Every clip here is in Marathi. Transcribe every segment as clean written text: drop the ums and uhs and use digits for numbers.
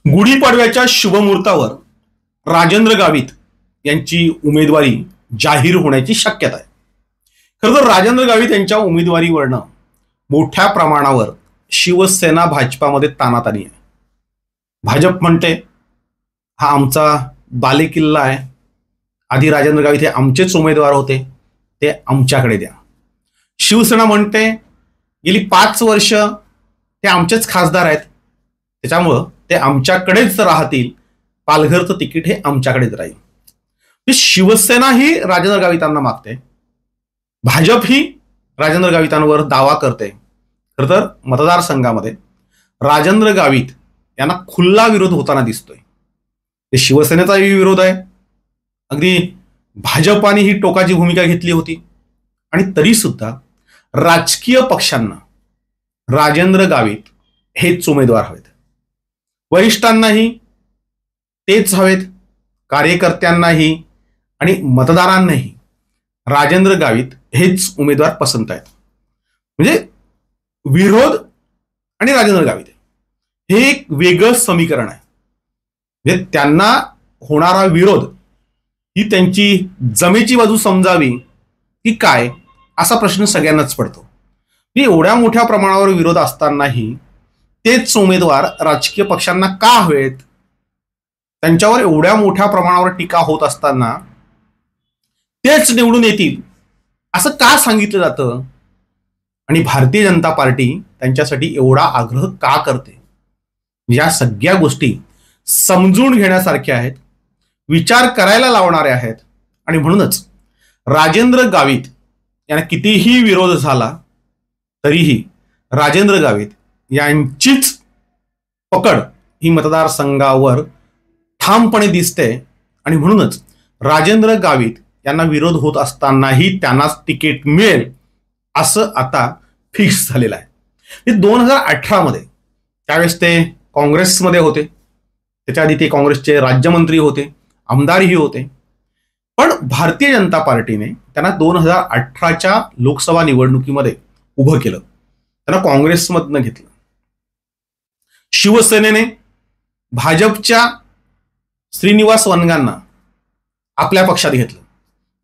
गुढीपाडव्याच्या शुभमुहूर्तावर राजेंद्र गावित यांची उमेदवारी जाहीर होण्याची शक्यता आहे. खरं तर राजेंद्र गावित यांच्या उमेदवारीवरनं मोठ्या प्रमाणावर शिवसेना भाजपामध्ये ताणाताणी आहे. भाजप म्हणते हा आमचा बालेकिल्ला आहे, आधी राजेंद्र गावित हे आमचेच उमेदवार होते, ते आमच्याकडे द्या. शिवसेना म्हणते गेली 5 वर्ष ते आमचेच खासदार आहेत, त्याच्यामुळं ते आमच्याकडेच राहतील, पालघरचं तिकीट हे आमच्याकडेच राहील. शिवसेना ही राजेंद्र गावितांना मागते, भाजप ही राजेंद्र गावितांवर दावा करते. खरं तर मतदारसंघामध्ये राजेंद्र गावित यांना खुल्ला विरोध होताना दिसतोय. ते शिवसेनेचाही विरोध आहे, अगदी भाजपाने ही टोकाची भूमिका घेतली होती, आणि तरी सुद्धा राजकीय पक्षांना राजेंद्र गावित हेच उमेदवार हवेत. वरिष्ठांनाही तेच हवेत, कार्यकर्त्यांनाही आणि मतदारांनाही राजेंद्र गावित हेच उमेदवार पसंत आहेत. म्हणजे विरोध आणि राजेंद्र गावित हे एक वेगळं समीकरण आहे. म्हणजे त्यांना होणारा विरोध ही त्यांची जमेची बाजू समजावी की काय, असा प्रश्न सगळ्यांनाच पडतो. एवढ्या मोठ्या प्रमाणावर विरोध असतानाही तेच उमेदवार राजकीय पक्षांना का हवेत, त्यांच्यावर एवढ्या मोठ्या प्रमाणावर टीका होत असताना तेच निवडून येतील असं का सांगितलं जातं, आणि भारतीय जनता पार्टी त्यांच्यासाठी एवढा आग्रह का करते, या सगळ्या गोष्टी समजून घेण्यासारख्या आहेत, विचार करायला लावणाऱ्या आहेत. आणि म्हणूनच राजेंद्र गावित यांना कितीही विरोध झाला तरीही राजेंद्र गावित यांचीच पकड ही मतदारसंघावर ठामपणे दिसते, आणि म्हणूनच राजेंद्र गावित यांना विरोध होत असतानाही त्यांनाच तिकीट मिळेल असं आता फिक्स झालेलं आहे. 2018 मध्ये त्यावेळेस ते काँग्रेसमध्ये होते, त्याच्या आधी ते काँग्रेसचे राज्यमंत्री होते, आमदारही होते. पण भारतीय जनता पार्टीने त्यांना 2018च्या लोकसभा निवडणुकीमध्ये उभं केलं, त्यांना काँग्रेसमधनं घेतलं. शिवसेनेने भाजपच्या श्रीनिवास वनगांना आपल्या पक्षात घेतलं.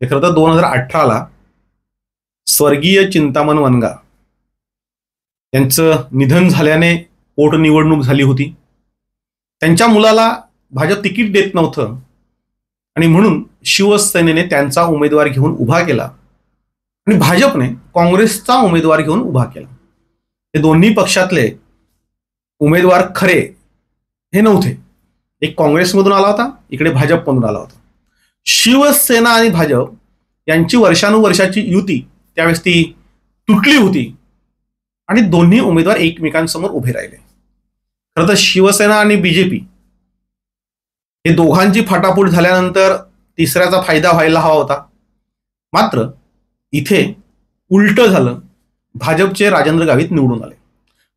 हे खरं तर 2018ला स्वर्गीय चिंतामण वनगा यांचं निधन झाल्याने पोटनिवडणूक झाली होती. त्यांच्या मुलाला भाजप तिकीट देत नव्हतं, आणि म्हणून शिवसेनेने त्यांचा उमेदवार घेऊन उभा केला, आणि भाजपने काँग्रेसचा उमेदवार घेऊन उभा केला. हे दोन्ही पक्षातले उमेदवार खरे हे नव्हते. एक काँग्रेसमधून आला होता, इकडे भाजपमधून आला होता. शिवसेना आणि भाजप यांची वर्षानुवर्षाची युती त्यावेळेस ती तुटली होती, आणि दोन्ही उमेदवार एकमेकांसमोर उभे राहिले. खरं तर शिवसेना आणि बीजेपी हे दोघांची फाटाफूट झाल्यानंतर तिसऱ्याचा फायदा व्हायला हवा होता. मात्र इथे उलट झालं, भाजपचे राजेंद्र गावित निवडून आले.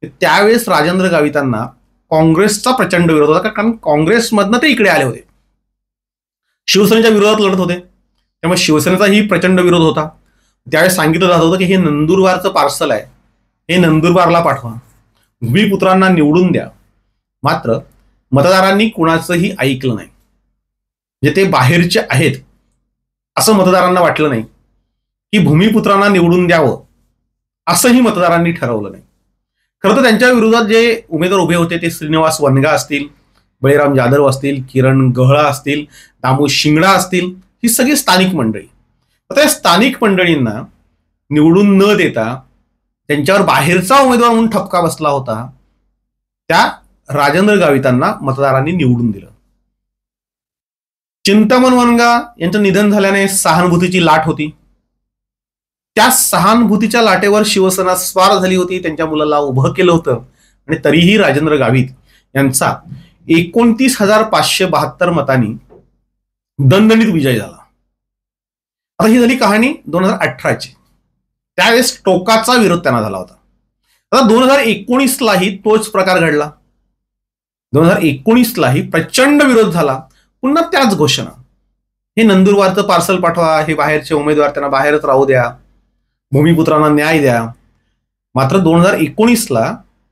त्यावेळेस राजेंद्र गावितांना काँग्रेसचा प्रचंड विरोध होता, कारण काँग्रेसमधनं ते इकडे आले होते, शिवसेनेच्या विरोधात लढत होते, त्यामुळे शिवसेनेचाही प्रचंड विरोध होता. त्यावेळेस सांगितलं जात होतं की हे नंदुरबारचं पार्सल आहे, हे नंदुरबारला पाठवा, भूमिपुत्रांना निवडून द्या. मात्र मतदारांनी कुणाचंही ऐकलं नाही. म्हणजे ते बाहेरचे आहेत असं मतदारांना वाटलं नाही, की भूमिपुत्रांना निवडून द्यावं असंही मतदारांनी ठरवलं नाही. खरं तर त्यांच्या विरोधात जे उमेदवार उभे होते ते श्रीनिवास वनगा असतील, बळीराम जाधव असतील, किरण गहळा असतील, दामू शिंगडा असतील, ही सगळी स्थानिक मंडळी. त्या स्थानिक मंडळींना निवडून न देता त्यांच्यावर बाहेरचा उमेदवार म्हणून ठपका बसला होता, त्या राजेंद्र गावितांना मतदारांनी निवडून दिलं. चिंतामण वनगा यांचं निधन झाल्याने सहानुभूतीची लाट होती. त्या सहानुभूतीच्या लाटेवर शिवसेना स्वार झाली होती, त्यांच्या मुलाला उभं केलं होतं, आणि तरीही राजेंद्र गावित यांचा 29,572 मतांनी दणदणीत विजय झाला. आता ही झाली कहाणी 2018ची. त्यावेळेस टोकाचा विरोध त्यांना झाला होता. आता 2019लाही तोच प्रकार घडला. 2019लाही प्रचंड विरोध झाला, पुन्हा त्याच घोषणा, हे नंदुरबारचं पार्सल पाठवा, हे बाहेरचे उमेदवार त्यांना बाहेरच राहू द्या, भूमिपुत्रांना न्याय द्या. मात्र 2019ला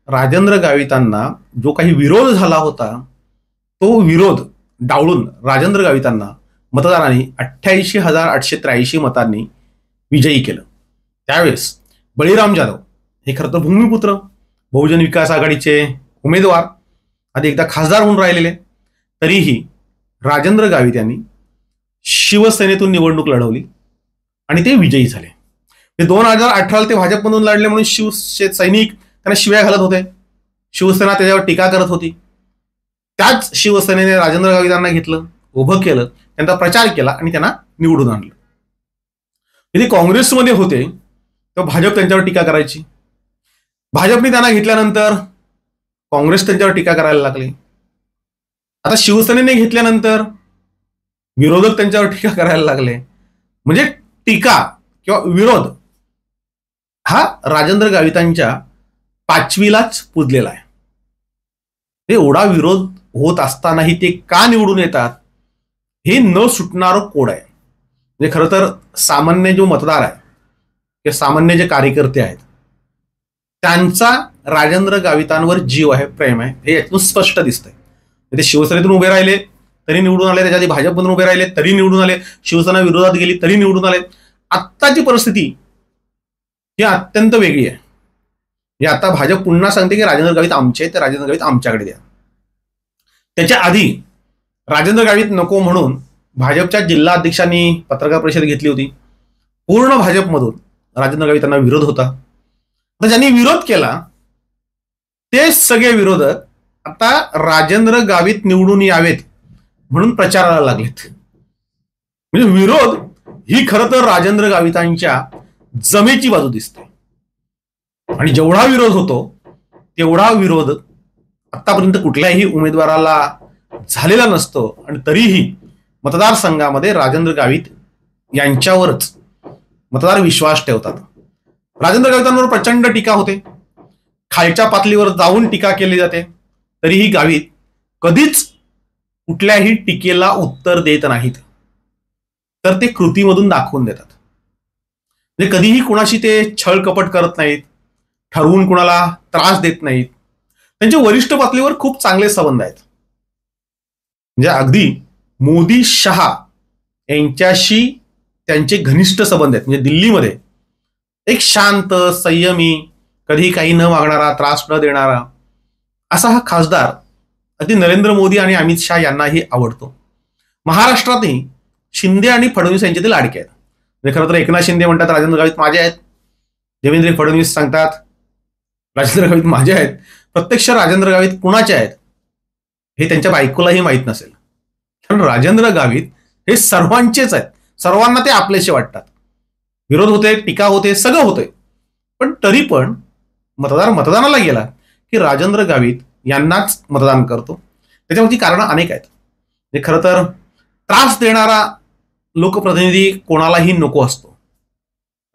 राजेंद्र गावितांना जो काही विरोध झाला होता तो विरोध डावळून राजेंद्र गावितांना मतदारांनी 88,883 मतांनी विजयी केलं. त्यावेळेस बळीराम जाधव हे खरं तर भूमिपुत्र, बहुजन विकास आघाडीचे उमेदवार, आधी एकदा खासदार होऊन राहिलेले, तरीही राजेंद्र गावित यांनी शिवसेनेतून निवडणूक लढवली आणि ते विजयी झाले. 2018 ते भाजपमधून लढले म्हणून सैनिक त्यांना शिव्या घालत होते, शिवसेना त्याच्यावर टीका करत होती. त्याच शिवसेनेने राजेंद्र गावितांना घेतलं, उभं केलं, त्यांचा प्रचार केला आणि त्यांना निवडून आणलं. ते काँग्रेसमध्ये होते तेव्हा भाजप त्यांच्यावर टीका करायची, भाजपने त्यांना घेतल्यानंतर काँग्रेस त्यांच्यावर टीका करायला लागली. आता शिवसेनेने घेतल्यानंतर विरोधक त्यांच्यावर टीका करायला लागले. म्हणजे टीका किंवा विरोध हा राजेंद्र गावितांच्या पाचवीलाच पुजलेला आहे. एवढा विरोध होत असतानाही ते का निवडून येतात हे न सुटणारं कोड आहे. म्हणजे खरं तर सामान्य जो मतदार आहे किंवा सामान्य जे कार्यकर्ते आहेत त्यांचा राजेंद्र गावितांवर जीव आहे, प्रेम आहे, हे यातून स्पष्ट दिसतंय. ते शिवसेनेतून उभे राहिले तरी निवडून आले, त्याच्या आधी भाजपमधून उभे राहिले तरी निवडून आले, शिवसेना विरोधात गेली तरी निवडून आले. आत्ताची परिस्थिती ही अत्यंत वेगळी आहे. हे आता भाजप पुन्हा सांगते की राजेंद्र गावित आमचे आहेत, तर राजेंद्र गावित आमच्याकडे द्या. त्याच्या आधी राजेंद्र गावित नको म्हणून भाजपच्या जिल्हा अध्यक्षांनी पत्रकार परिषद घेतली होती. पूर्ण भाजपमधून राजेंद्र गावितांना विरोध होता. तर ज्यांनी विरोध केला ते सगळे विरोधक आता राजेंद्र गावित निवडून यावेत म्हणून प्रचाराला लागलेत. म्हणजे विरोध ही खरं तर राजेंद्र गावितांच्या जमेची बाजू दिसते. आणि जेवढा विरोध होतो तेवढा विरोध आतापर्यंत कुठल्याही उमेदवाराला झालेला नसतो. आणि तरीही मतदारसंघामध्ये राजेंद्र गावित यांच्यावरच मतदार विश्वास ठेवतात. राजेंद्र गावितांवर प्रचंड टीका होते, खालच्या पातळीवर जाऊन टीका केली जाते, तरीही गावित कधीच कुठल्याही टीकेला उत्तर देत नाहीत, तर ते कृतीमधून दाखवून देतात. म्हणजे कधीही कुणाशी ते छळ कपट करत नाहीत, ठरवून कुणाला त्रास देत नाहीत. त्यांचे वरिष्ठ पातळीवर खूप चांगले संबंध आहेत. म्हणजे अगदी मोदी शहा यांच्याशी त्यांचे घनिष्ठ संबंध आहेत. म्हणजे दिल्लीमध्ये एक शांत, संयमी, कधी काही न मागणारा, त्रास न देणारा असा हा खासदार अगदी नरेंद्र मोदी आणि अमित शहा यांनाही आवडतो. महाराष्ट्रातही शिंदे आणि फडणवीस यांचे ते लाडके आहेत. म्हणजे खरं तर एकनाथ शिंदे म्हणतात राजेंद्र गावित माझे आहेत, देवेंद्र फडणवीस सांगतात राजेंद्र गावित माझे आहेत. प्रत्यक्ष राजेंद्र गावित कुणाचे आहेत हे त्यांच्या बायकोलाही माहीत नसेल. कारण राजेंद्र गावित हे सर्वांचेच आहेत, सर्वांना ते आपलेसे वाटतात. विरोध होते, टीका होते, सगळं होतंय, पण तरी पण मतदार मतदानाला गेला की राजेंद्र गावित यांनाच मतदान करतो. त्याच्यावरची कारणं अनेक आहेत. म्हणजे खरं तर त्रास देणारा लोकप्रतिनिधी कोणालाही नको असतो.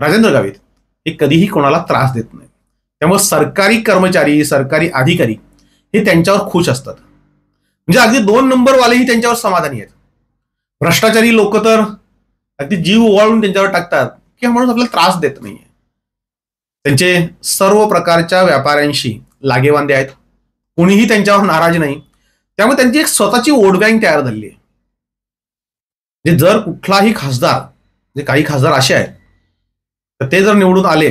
राजेंद्र गावित हे कधीही कोणाला त्रास देत नाही. त्यामुळे सरकारी कर्मचारी, सरकारी अधिकारी हे त्यांच्यावर खुश असतात. म्हणजे अगदी 2 नंबरवालेही त्यांच्यावर समाधानी आहेत. भ्रष्टाचारी लोक तर अगदी जीव ओवाळून त्यांच्यावर टाकतात की हा माणूस आपल्याला त्रास देत नाहीये. त्यांचे सर्व प्रकारच्या व्यापाऱ्यांशी लागेबांधे आहेत, कोणीही त्यांच्यावर नाराज नाही. त्यामुळे त्यांची एक स्वतःची वोट बँक तयार झाली आहे. म्हणजे जर कुठलाही खासदार, म्हणजे काही खासदार असे आहेत तर ते जर निवडून आले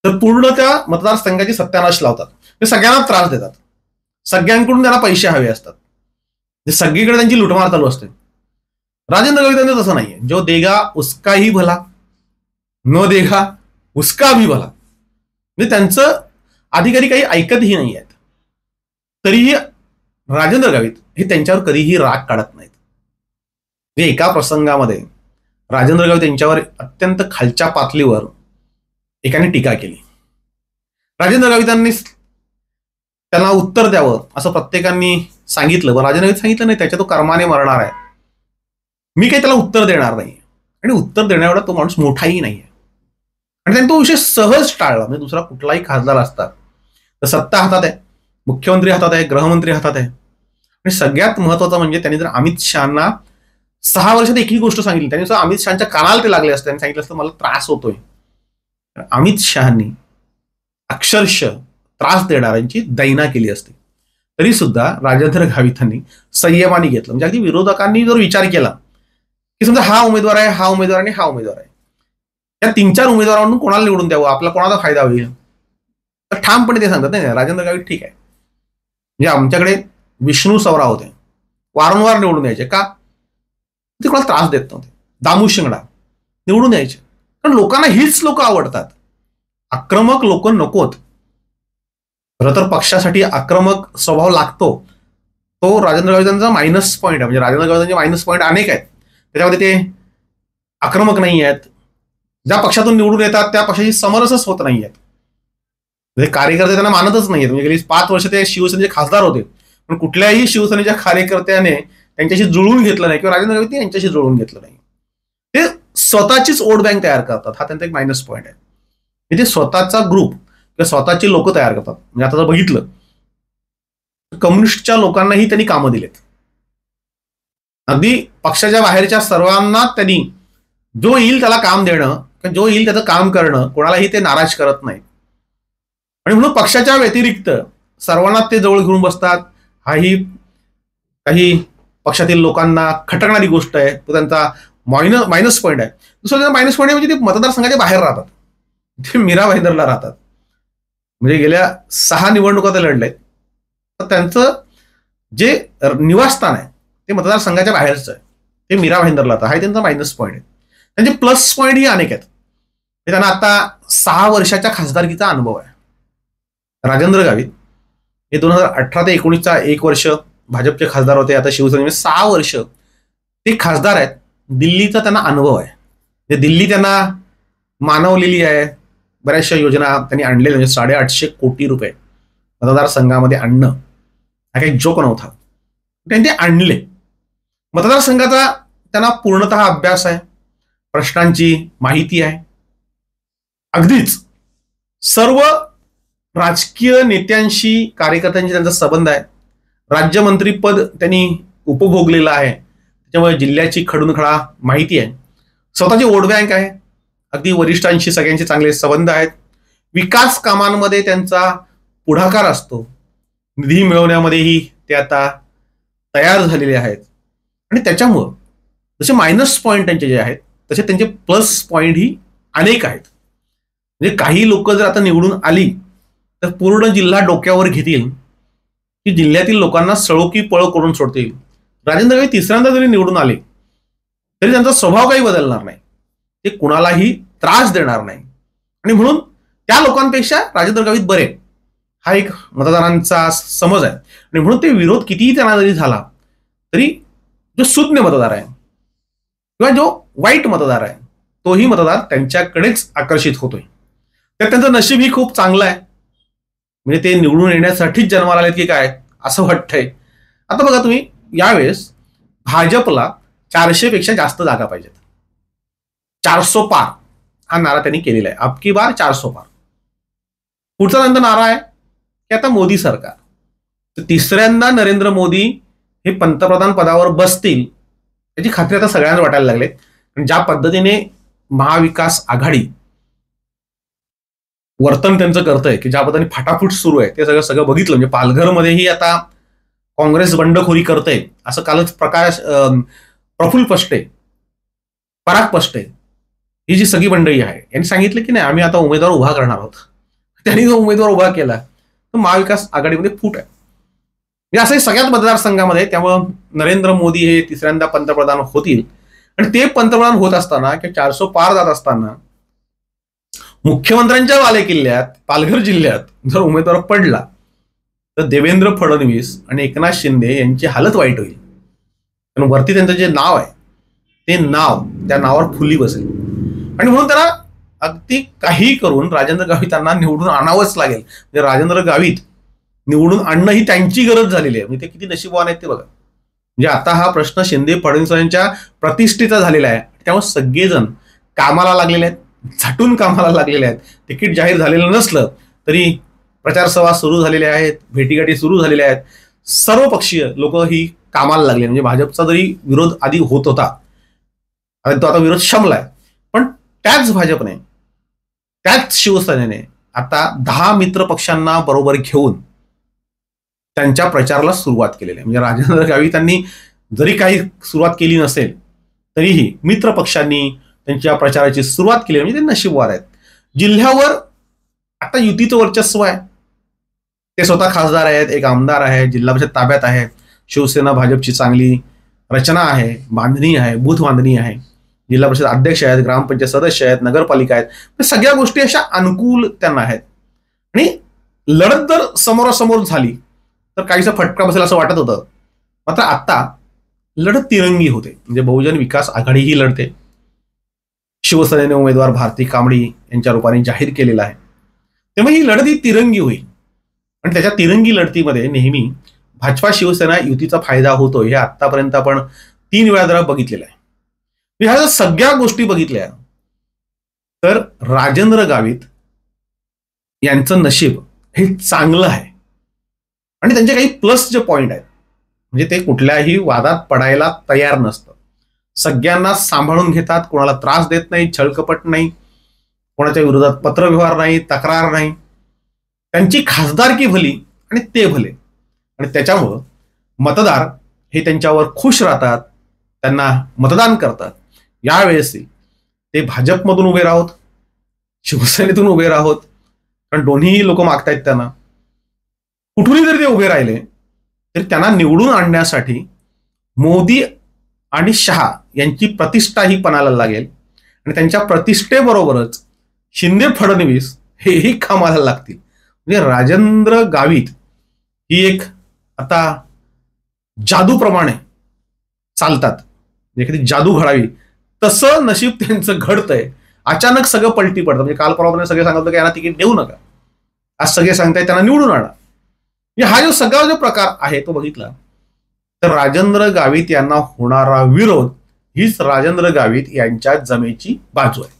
तर पूर्ण त्या मतदारसंघाची सत्यानाश लावतात. ते सगळ्यांना त्रास देतात, सगळ्यांकडून त्यांना पैसे हवे असतात, सगळीकडे त्यांची लुटमार चालू असते. राजेंद्र गावित तसं नाहीये. जो देगा उसका ही भला, न देगा उसका भी भला. म्हणजे त्यांचं अधिकारी काही ऐकतही नाही आहेत, तरीही राजेंद्र गावित हे त्यांच्यावर कधीही राग काढत नाहीत. म्हणजे एका प्रसंगामध्ये राजेंद्र गावित यांच्यावर अत्यंत खालच्या पातळीवर एकाने टीका केली. राजेंद्र गावितांनी त्यांना उत्तर द्यावं असं प्रत्येकांनी सांगितलं, पण राजेंद्र गावित सांगितलं नाही, त्याच्या तो कर्माने मरणार आहे, मी काही त्याला उत्तर देणार नाही. आणि उत्तर देण्याएवढा तो माणूस मोठाही नाहीये. आणि त्यांनी तो विषय सहज टाळला. म्हणजे दुसरा कुठलाही खासदार असतात तर सत्ता हातात आहे, मुख्यमंत्री हातात आहे, गृहमंत्री हातात आहे. आणि सगळ्यात महत्वाचं म्हणजे त्यांनी जर अमित शहाना 6 वर्षात एकही गोष्ट सांगितली, त्यांनी अमित शहाच्या कानाला ते लागले असते, त्यांनी सांगितलं असतं मला त्रास होतोय. अमित शहानी अक्षरशः त्रास देणाऱ्यांची दैना केली असते. तरी सुद्धा राजेंद्र गावितांनी संयमाने घेतलं. म्हणजे अगदी विरोधकांनी जर विचार केला की समजा हा उमेदवार आहे, हा उमेदवार आणि हा उमेदवार आहे, या 3-4 उमेदवारांकडून कोणाला निवडून द्यावं, आपला कोणाचा फायदा होईल, तर ठामपणे ते सांगतात नाही राजेंद्र गावित ठीक आहे. म्हणजे आमच्याकडे विष्णू सवरा होते, वारंवार निवडून यायचे. का? ते कोणाला त्रास देत नव्हते. दामू शिंगडा निवडून यायचे, कारण लोकांना हीच लोक आवडतात. आक्रमक लोक नकोत. खरं तर पक्षासाठी आक्रमक स्वभाव लागतो. तो राजेंद्र गावितांचा मायनस पॉईंट आहे. म्हणजे राजेंद्र गावितांचे मायनस पॉईंट अनेक आहेत. त्याच्यामध्ये ते आक्रमक नाही आहेत. ज्या पक्षातून निवडून येतात त्या पक्षाची समरसच होत नाही आहेत. म्हणजे कार्यकर्ते त्यांना मानतच नाहीत. म्हणजे गेली 5 वर्ष ते शिवसेनेचे खासदार होते, पण कुठल्याही शिवसेनेच्या कार्यकर्त्याने त्यांच्याशी जुळवून घेतलं नाही, किंवा राजेंद्र गावित यांच्याशी जुळवून घेतलं नाही. ते स्वतःचीच वोट बँक तयार करतात. हा त्यांचा एक मायनस पॉईंट आहे. ते स्वतःचा ग्रुप किंवा स्वतःची लोक तयार करतात. म्हणजे आता जर बघितलं, कम्युनिस्टच्या लोकांनाही त्यांनी कामं दिलेत. अगदी पक्षाच्या बाहेरच्या सर्वांना त्यांनी जो येईल त्याला काम देणं, जो येईल त्याचं काम करणं, कोणालाही ते नाराज करत नाहीत. आणि म्हणून पक्षाच्या व्यतिरिक्त सर्वांना ते जवळ घेऊन बसतात. हाही काही पक्षातील लोकांना खटकणारी गोष्ट आहे. तो त्यांचा मायनस पॉईंट आहे. दुसरा त्यांचा मायनस पॉईंट आहे म्हणजे ते मतदारसंघाच्या बाहेर राहतात. ते मीरा भाईंदरला राहतात. म्हणजे गेल्या 6 निवडणुका ते लढलेत, तर त्यांचं जे निवासस्थान आहे ते मतदारसंघाच्या बाहेरचं आहे. ते मीरा भाईंदरला राहतात. हा त्यांचा मायनस पॉईंट आहे. त्यांचे प्लस पॉईंट ही अनेक आहेत. त्यांना आता 6 वर्षाच्या खासदारकीचा अनुभव आहे. राजेंद्र गावित हे 2018 ते 19चा 1 वर्ष भाजपचे खासदार होते. आता शिवसेनेमध्ये 6 वर्ष ते खासदार आहेत. दिल्लीचा त्यांना अनुभव आहे. दिल्ली त्यांना मानवलेली आहे. बऱ्याचशा योजना त्यांनी आणलेल्या. म्हणजे 850 कोटी रुपये मतदारसंघामध्ये आणणं हा काही जोक नव्हता. त्यांनी ते आणले. मतदारसंघाचा त्यांना पूर्णतः अभ्यास आहे. प्रश्नांची माहिती आहे. अगदीच सर्व राजकीय नेत्यांशी कार्यकर्त्यांशी त्यांचा संबंध आहे. राज्यमंत्रीपद त्यांनी उपभोगलेलं आहे. त्याच्यामुळे जिल्ह्याची खडूनखडा माहिती आहे. स्वतःची वोट बँक आहे. अगदी वरिष्ठांशी सगळ्यांचे चांगले संबंध आहेत. विकास कामांमध्ये त्यांचा पुढाकार असतो. निधी मिळवण्यामध्येही ते आता तयार झालेले आहेत. आणि त्याच्यामुळं जसे मायनस पॉईंट त्यांचे जे आहेत तसे त्यांचे प्लस पॉईंट ही अनेक आहेत. म्हणजे काही लोक जर आता निवडून आली तर पूर्ण जिल्हा डोक्यावर घेतील की जिल्ह्यातील लोकांना सळो की पळो करून सोडतील. राजेंद्र गावित 3ऱ्यांदा जरी निवडून आले तरी त्यांचा स्वभाव काही बदलणार नाही. ते कुणालाही त्रास देणार नाही. आणि म्हणून त्या लोकांपेक्षा राजेंद्र गावित बरे, हा एक मतदारांचा समज आहे. आणि म्हणून ते विरोध कितीही त्यांना जरी झाला तरी जो सुज्ञ मतदार आहे किंवा जो वाईट मतदार आहे तोही मतदार त्यांच्याकडेच आकर्षित होतोय. तर त्यांचं नशीब ही खूप चांगलं आहे. म्हणजे ते निवडून येण्यासाठीच जन्माला आलेत की काय असं वाटतंय. आता बघा तुम्ही, यावेळेस भाजपला 400 पेक्षा जास्त जागा पाहिजेत. 400 पार हा नारा त्यांनी केलेला आहे. अबकी बार 400 पार. पुढचा त्यांचा नारा आहे की आता मोदी सरकार, तर 3ऱ्यांदा नरेंद्र मोदी हे पंतप्रधान पदावर बसतील याची खात्री आता सगळ्यांना वाटायला लागले. ज्या पद्धतीने महाविकास आघाडी वर्तन त्यांचं करतंय, की ज्या पद्धतीने फाटाफूट सुरू आहे, ते सगळं बघितलं. म्हणजे पालघरमध्येही आता काँग्रेस बंडखोरी करते असं कालच प्रफुल्ल पष्टे, पराग पष्टे ही जी सगळी मंडळी आहे यांनी सांगितलं की नाही आम्ही आता उमेदवार उभा करणार आहोत. त्यांनी जो उमेदवार उभा केला तो महाविकास आघाडीमध्ये फूट आहे. म्हणजे असं सगळ्याच मतदारसंघामध्ये. त्यामुळं नरेंद्र मोदी हे 3ऱ्यांदा पंतप्रधान होतील. आणि ते पंतप्रधान होत असताना किंवा 400 पार जात असताना मुख्यमंत्र्यांच्या बालेकिल्ल्यात पालघर जिल्ह्यात जर उमेदवार पडला तर देवेंद्र फडणवीस आणि एकनाथ शिंदे यांची हालत वाईट होईल. कारण वरती त्यांचं जे नाव आहे ते नाव त्या नावावर फुली बसेल. आणि म्हणून त्यांना अगदी काही करून राजेंद्र गावितांना निवडून आणावंच लागेल. म्हणजे राजेंद्र गावित निवडून आणणं ही त्यांची गरज झालेली आहे. म्हणजे ते किती नशीबवान आहेत ते बघा. म्हणजे आता हा प्रश्न शिंदे फडणवीस यांच्या प्रतिष्ठेचा झालेला आहे. त्यामुळे सगळेजण कामाला लागलेले आहेत, झटून कामाला लागलेले आहेत. तिकीट जाहीर झालेलं नसलं तरी प्रचार सभा सुरू झालेल्या आहेत, भेटीगाठी सुरू झालेल्या आहेत. सर्व पक्षीय लोक ही कामाला लागले. म्हणजे भाजपचा जरी विरोध आधी होत होता, तो आता विरोध शमलाय. पण त्याच भाजपने, त्याच शिवसेनेने आता 10 मित्र पक्षांना बरोबर घेऊन त्यांच्या प्रचाराला सुरुवात केलेली आहे. म्हणजे राजेंद्र गावित यांनी जरी काही सुरुवात केली नसेल तरीही मित्र पक्षांनी त्यांच्या प्रचाराची सुरुवात केली, म्हणजे ते नशीबवार आहेत. जिल्ह्यावर आता युतीचं वर्चस्व आहे. ते स्वतः खासदार आहेत, एक आमदार आहे, जिल्हा परिषद ताब्यात आहे, शिवसेना भाजपची चांगली रचना आहे, बांधणी आहे, बूथ बांधणी आहे, जिल्हा परिषद अध्यक्ष आहेत, ग्रामपंचायत सदस्य आहेत, नगरपालिका आहेत. सगळ्या गोष्टी अशा अनुकूल त्यांना आहेत. आणि लढत जर समोरासमोर झाली तर काहीसा फटका बसेल असं वाटत होतं. मात्र आता लढत तिरंगी होते. म्हणजे बहुजन विकास आघाडी ही लढते. शिवसेनेने उमेदवार भारती कांबडी यांच्या रूपाने जाहीर केलेला आहे. त्यामुळे ही लढत ही तिरंगी होईल आणि त्याच्या तिरंगी लढतीमध्ये नेहमी भाजपा शिवसेना युतीचा फायदा होतो. हे आतापर्यंत आपण 3 वेळा जरा बघितलेलं आहे. ह्या जर सगळ्या गोष्टी बघितल्या तर राजेंद्र गावित यांचं नशीब हे चांगलं आहे. आणि त्यांचे काही प्लस जे पॉइंट आहेत, म्हणजे ते कुठल्याही वादात पडायला तयार नसतं. सगळ्यांना सांभाळून घेतात, कोणाला त्रास देत नाही, छळकपट नाही, कोणाच्या विरोधात पत्रव्यवहार नाही, तक्रार नाही. त्यांची खासदारकी भली आणि ते भले. आणि त्याच्यामुळं मतदार हे त्यांच्यावर खुश राहतात, त्यांना मतदान करतात. यावेळेस ते भाजपमधून उभे राहोत, शिवसेनेतून उभे राहोत, कारण दोन्ही लोक मागतायत त्यांना. कुठूनही जरी ते उभे राहिले तरी त्यांना निवडून आणण्यासाठी मोदी आणि शहा यांची प्रतिष्ठा ही पणाला लागेल. आणि त्यांच्या प्रतिष्ठेबरोबरच शिंदे फडणवीस हेही कामाला लागतील. म्हणजे राजेंद्र गावित ही एक आता जादूप्रमाणे चालतात. एखादी जादू घडावी तसं नशीब त्यांचं घडतंय. अचानक सगळं पलटी पडतं. म्हणजे काल परवाने सगळे सांगितलं की यांना तिकीट देऊ नका, आज सगळे सांगताय त्यांना निवडून आणा. हा जो सगळा जो प्रकार आहे तो बघितला तर राजेंद्र गावित यांना होणारा विरोध हीच राजेंद्र गावित यांच्या जमेची बाजू आहे.